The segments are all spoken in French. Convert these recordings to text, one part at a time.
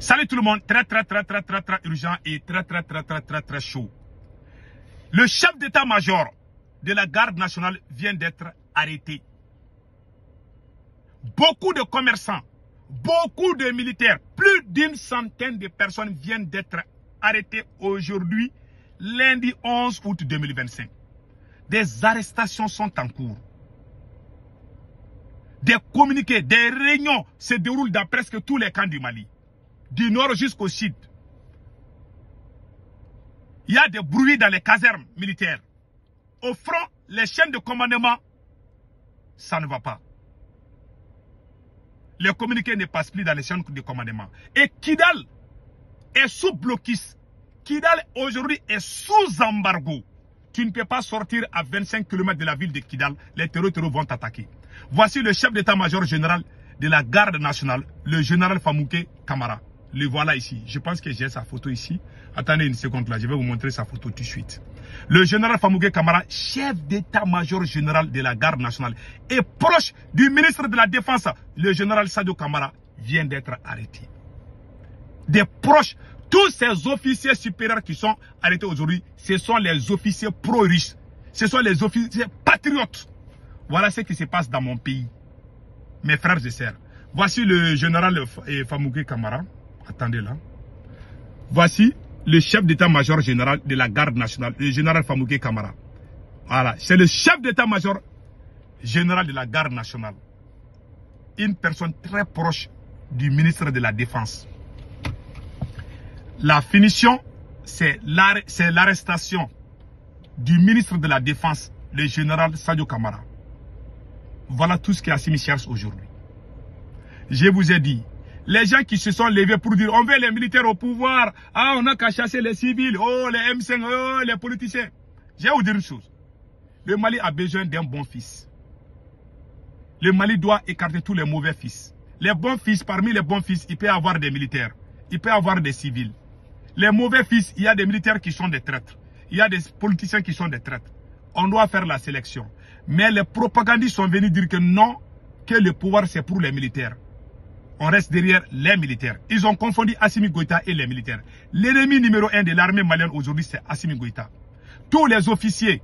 Salut tout le monde, très urgent et très chaud. Le chef d'état-major de la garde nationale vient d'être arrêté. Beaucoup de commerçants, beaucoup de militaires, plus d'une centaine de personnes viennent d'être arrêtées aujourd'hui, lundi 11 août 2025. Des arrestations sont en cours. Des communiqués, des réunions se déroulent dans presque tous les camps du Mali, du nord jusqu'au sud. Il y a des bruits dans les casernes militaires. Au front, les chaînes de commandement, ça ne va pas. Les communiqués ne passent plus dans les chaînes de commandement. Et Kidal est sous blocus. Kidal aujourd'hui est sous embargo. Tu ne peux pas sortir à 25 km de la ville de Kidal. Les terroristes vont t'attaquer. Voici le chef d'état-major général de la garde nationale, le général Famouké Kamara. Le voilà ici. Je pense que j'ai sa photo ici. Attendez une seconde là, je vais vous montrer sa photo tout de suite. Le général Famouké Kamara, chef d'état-major général de la garde nationale et proche du ministre de la Défense, le général Sadio Kamara, vient d'être arrêté. Des proches, tous ces officiers supérieurs qui sont arrêtés aujourd'hui, ce sont les officiers pro-russes. Ce sont les officiers patriotes. Voilà ce qui se passe dans mon pays. Mes frères et sœurs. Voici le général Famouké Kamara. Attendez là. Voici le chef d'état-major général de la garde nationale, le général Famouké Kamara. Voilà, c'est le chef d'état-major général de la garde nationale. Une personne très proche du ministre de la Défense. La finition, c'est l'arrestation du ministre de la Défense, le général Sadio Kamara. Voilà tout ce qui est Assimi cherche aujourd'hui. Je vous ai dit, les gens qui se sont levés pour dire on veut les militaires au pouvoir, ah on n'a qu'à chasser les civils, oh les M5, oh les politiciens. Je vais vous dire une chose. Le Mali a besoin d'un bon fils. Le Mali doit écarter tous les mauvais fils. Les bons fils, parmi les bons fils, il peut y avoir des militaires, il peut y avoir des civils. Les mauvais fils, il y a des militaires qui sont des traîtres. Il y a des politiciens qui sont des traîtres. On doit faire la sélection. Mais les propagandistes sont venus dire que non, que le pouvoir c'est pour les militaires. On reste derrière les militaires. Ils ont confondu Assimi Goïta et les militaires. L'ennemi numéro 1 de l'armée malienne aujourd'hui c'est Assimi Goïta. Tous les officiers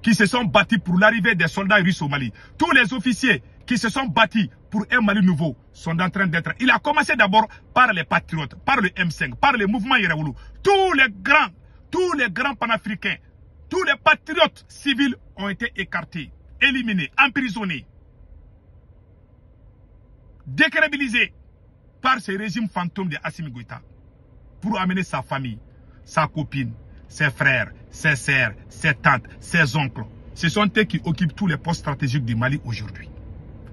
qui se sont battus pour l'arrivée des soldats russes au Mali, tous les officiers qui se sont battus pour un Mali nouveau sont en train d'être... Il a commencé d'abord par les patriotes, par le M5, par le mouvement Yerewoulou. Tous les grands panafricains, tous les patriotes civils ont été écartés, éliminés, emprisonnés, décrédibilisés par ce régime fantôme de Assimi Goïta pour amener sa famille, sa copine, ses frères, ses sœurs, ses tantes, ses oncles. Ce sont eux qui occupent tous les postes stratégiques du Mali aujourd'hui.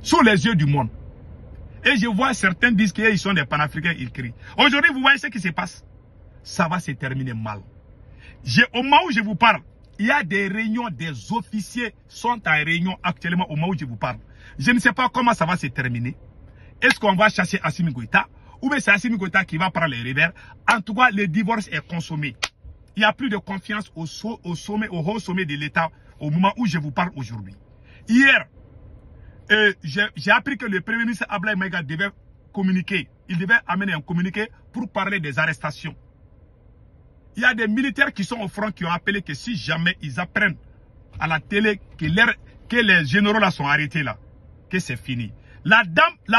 Sous les yeux du monde. Et je vois certains disent qu'ils sont des panafricains, ils crient. Aujourd'hui, vous voyez ce qui se passe. Ça va se terminer mal. Au moment où je vous parle, il y a des réunions, des officiers sont en réunion actuellement au moment où je vous parle. Je ne sais pas comment ça va se terminer. Est-ce qu'on va chasser Assimi Goïta ou bien c'est Assimi Goïta qui va prendre les revers? En tout cas, le divorce est consommé. Il n'y a plus de confiance au haut sommet de l'État au moment où je vous parle aujourd'hui. Hier, j'ai appris que le Premier ministre Ablaye Maïga devait communiquer. Il devait amener un communiqué pour parler des arrestations. Il y a des militaires qui sont au front qui ont appelé que si jamais ils apprennent à la télé que les généraux là sont arrêtés là, que c'est fini. La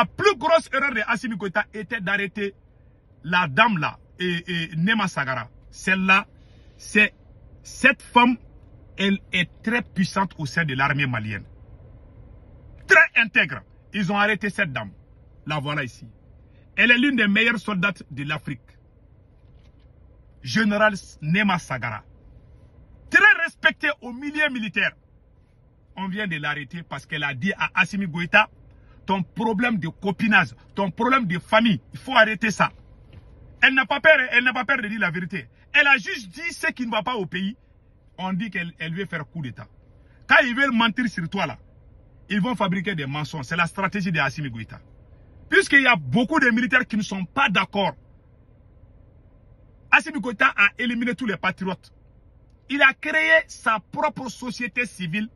plus grosse erreur de Assimi Goïta était d'arrêter la dame là, Nema Sagara. Celle-là, cette femme, elle est très puissante au sein de l'armée malienne. Très intègre. Ils ont arrêté cette dame. La voilà ici. Elle est l'une des meilleures soldates de l'Afrique. Général Nema Sagara. Très respectée au milieu militaire. On vient de l'arrêter parce qu'elle a dit à Assimi Goïta, ton problème de copinage, ton problème de famille, il faut arrêter ça. Elle n'a pas peur de dire la vérité. Elle a juste dit ce qui ne va pas au pays. On dit qu'elle veut faire coup d'État. Quand ils veulent mentir sur toi là, ils vont fabriquer des mensonges. C'est la stratégie de Assimi Goïta. Puisqu'il y a beaucoup de militaires qui ne sont pas d'accord. Assimi Goïta a éliminé tous les patriotes. Il a créé sa propre société civile.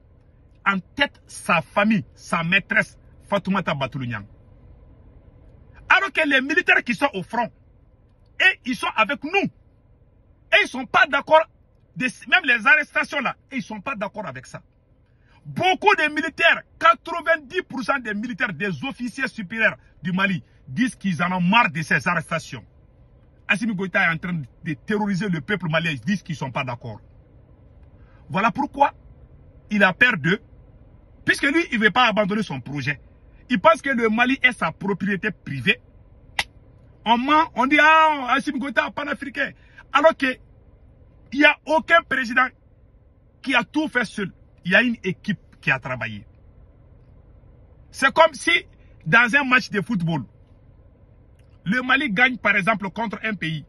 En tête, sa famille, sa maîtresse, Fatoumata Batoulou Niang. Alors que les militaires qui sont au front, Et ils sont avec nous. Et ils ne sont pas d'accord. Même les arrestations là, et ils ne sont pas d'accord avec ça. Beaucoup de militaires, 90% des militaires, des officiers supérieurs du Mali, disent qu'ils en ont marre de ces arrestations. Assimi Goïta est en train de terroriser le peuple malien. Ils disent qu'ils ne sont pas d'accord. Voilà pourquoi il a peur d'eux. Puisque lui, il ne veut pas abandonner son projet. Il pense que le Mali est sa propriété privée. On ment, on dit, ah, Assimi Goïta est panafricain. Alors qu'il n'y a aucun président qui a tout fait seul. Il y a une équipe qui a travaillé. C'est comme si, dans un match de football, le Mali gagne par exemple contre un pays.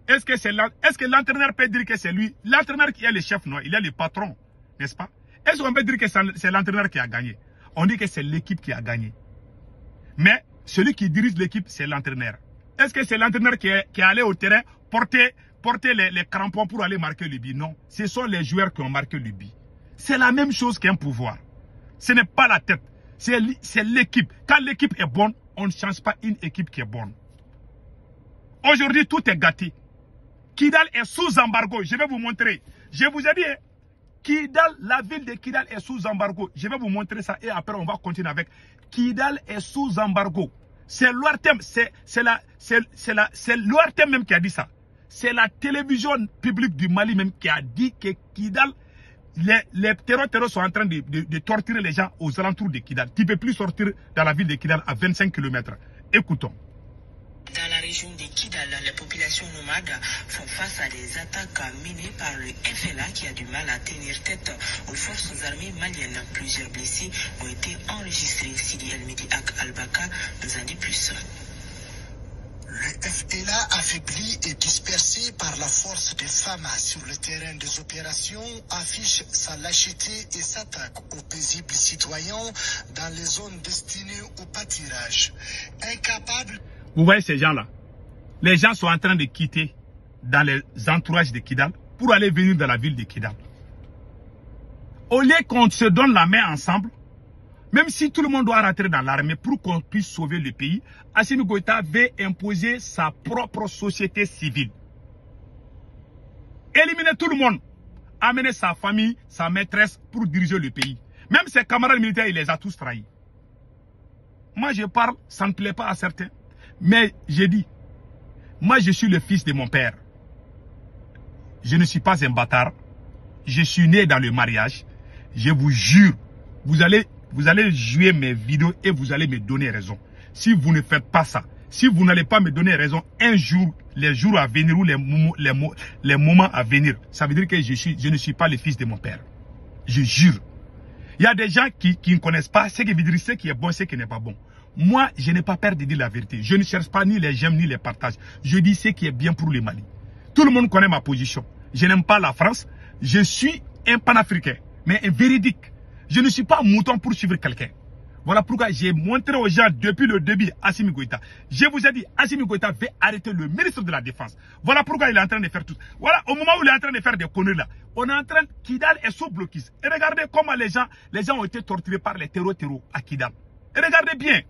Est-ce que l'entraîneur peut dire que c'est lui? L'entraîneur qui est le chef, non, il est le patron, n'est-ce pas? Est-ce qu'on peut dire que c'est l'entraîneur qui a gagné? On dit que c'est l'équipe qui a gagné. Mais celui qui dirige l'équipe, c'est l'entraîneur. Est-ce que c'est l'entraîneur qui est allé au terrain porter les crampons pour aller marquer le but? Non, ce sont les joueurs qui ont marqué le but. C'est la même chose qu'un pouvoir. Ce n'est pas la tête, c'est l'équipe. Quand l'équipe est bonne, on ne change pas une équipe qui est bonne. Aujourd'hui, tout est gâté. Kidal est sous embargo. Je vais vous montrer. Je vous ai dit, Kidal, la ville de Kidal est sous embargo. Je vais vous montrer ça et après on va continuer avec. Kidal est sous embargo. C'est l'ORTM, c'est l'ORTM même qui a dit ça. C'est la télévision publique du Mali même qui a dit que Kidal, les terroristes sont en train de torturer les gens aux alentours de Kidal. Tu ne peux plus sortir dans la ville de Kidal à 25 km. Écoutons. Dans la région de Kidal, les populations nomades font face à des attaques menées par le FLA qui a du mal à tenir tête aux forces armées maliennes. Plusieurs blessés ont été enregistrés. Sidi El-Midi Al-Baka nous en dit plus. Le FLA, affaibli et dispersé par la force des FAMA sur le terrain des opérations, affiche sa lâcheté et s'attaque aux paisibles citoyens dans les zones destinées au pâturage. Incapable. Vous voyez ces gens-là? Les gens sont en train de quitter dans les entourages de Kidal pour aller venir dans la ville de Kidal. Au lieu qu'on se donne la main ensemble, même si tout le monde doit rentrer dans l'armée pour qu'on puisse sauver le pays, Assimi Goïta veut imposer sa propre société civile. Éliminer tout le monde, amener sa famille, sa maîtresse pour diriger le pays. Même ses camarades militaires, il les a tous trahis. Moi je parle, ça ne plaît pas à certains. Mais j'ai dit, moi je suis le fils de mon père. Je ne suis pas un bâtard. Je suis né dans le mariage. Je vous jure, vous allez jouer mes vidéos et vous allez me donner raison. Si vous ne faites pas ça, si vous n'allez pas me donner raison un jour, les jours à venir ou les moments à venir, ça veut dire que je ne suis pas le fils de mon père. Je jure. Il y a des gens qui ne connaissent pas ce qui veut dire ce qui est bon, ce qui n'est pas bon. Moi, je n'ai pas peur de dire la vérité. Je ne cherche pas ni les j'aime ni les partages. Je dis ce qui est bien pour le Mali. Tout le monde connaît ma position. Je n'aime pas la France. Je suis un panafricain, mais un véridique. Je ne suis pas un mouton pour suivre quelqu'un. Voilà pourquoi j'ai montré aux gens depuis le début Assimi Goïta. Je vous ai dit, Assimi Goïta veut arrêter le ministre de la Défense. Voilà pourquoi il est en train de faire tout. Voilà, au moment où il est en train de faire des conneries là, on est en train, Kidal est sous blocus. Et regardez comment les gens ont été torturés par les terreaux à Kidal. Et regardez bien.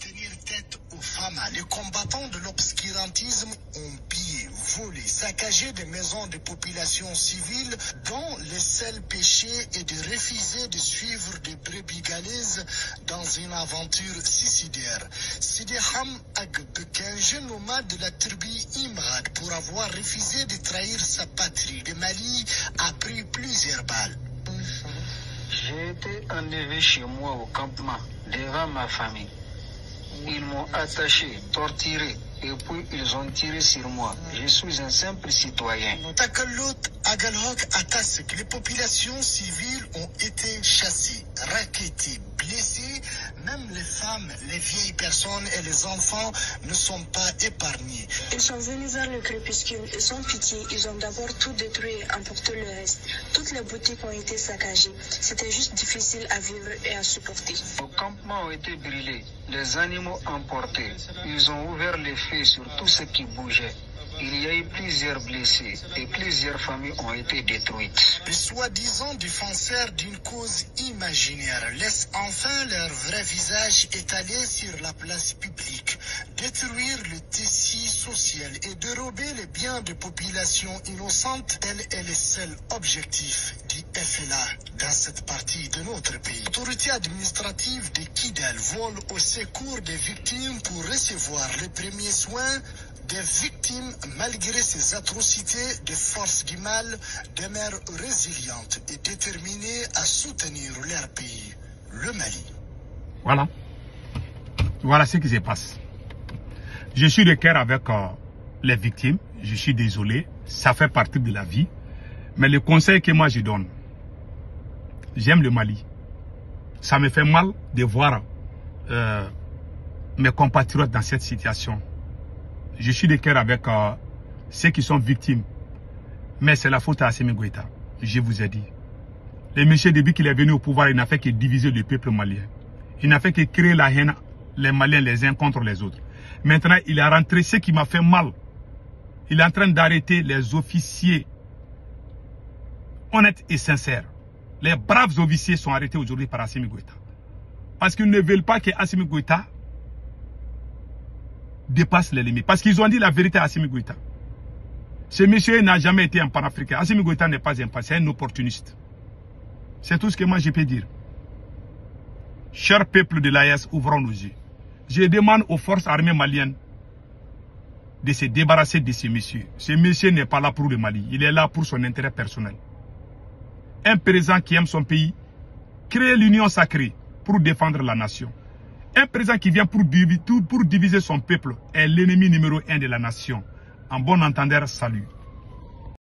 Tenir tête aux femmes, les combattants de l'obscurantisme ont pillé, volé, saccagé des maisons de populations civiles dont le seul péché est de refuser de suivre des brebis galaises dans une aventure suicidaire. Sidi Ham Agbek, un jeune nomade de la tribu Imrad, pour avoir refusé de trahir sa patrie, le Mali, a pris plusieurs balles. J'ai été enlevé chez moi au campement, devant ma famille. Ils m'ont attaché, torturé, et puis ils ont tiré sur moi. Je suis un simple citoyen. Takalot Agalhok atteste que les populations civiles ont été chassées, raquettées, blessées. Même les femmes, les vieilles personnes et les enfants ne sont pas épargnés. Ils sont venus vers le crépuscule et sans pitié, ils ont d'abord tout détruit et emporté le reste. Toutes les boutiques ont été saccagées. C'était juste difficile à vivre et à supporter. Nos campements ont été brûlés, les animaux emportés. Ils ont ouvert les feux sur tout ce qui bougeait. Il y a eu plusieurs blessés et plusieurs familles ont été détruites. Les soi-disant défenseurs d'une cause imaginaire laissent enfin leur vrai visage étalé sur la place publique. Détruire le tissu social et dérober les biens des populations innocentes, tel est le seul objectif du FLA dans cette partie de notre pays. L'autorité administrative de Kidal vole au secours des victimes pour recevoir les premiers soins des victimes. Malgré ces atrocités, des forces du mal demeurent résilientes et déterminées à soutenir leur pays, le Mali. Voilà. Voilà ce qui se passe. Je suis de cœur avec les victimes. Je suis désolé. Ça fait partie de la vie. Mais le conseil que moi je donne, j'aime le Mali. Ça me fait mal de voir mes compatriotes dans cette situation. Je suis de cœur avec ceux qui sont victimes. Mais c'est la faute à Assimi Goïta. Je vous ai dit. Le monsieur, depuis qu'il est venu au pouvoir, il n'a fait que diviser le peuple malien. Il n'a fait que créer la haine, les Maliens les uns contre les autres. Maintenant, il a rentré ce qui m'a fait mal. Il est en train d'arrêter les officiers honnêtes et sincères. Les braves officiers sont arrêtés aujourd'hui par Assimi Goïta. Parce qu'ils ne veulent pas que Assimi Goïta dépasse les limites. Parce qu'ils ont dit la vérité à Assimi Goïta. Ce monsieur n'a jamais été un panafricain. Assimi Goïta n'est pas un pan, c'est un opportuniste. C'est tout ce que moi je peux dire. Cher peuple de l'AES, ouvrons nos yeux. Je demande aux forces armées maliennes de se débarrasser de ce monsieur. Ce monsieur n'est pas là pour le Mali. Il est là pour son intérêt personnel. Un président qui aime son pays, crée l'union sacrée pour défendre la nation. Un président qui vient pour diviser son peuple est l'ennemi numéro 1 de la nation. En bon entendeur, salut.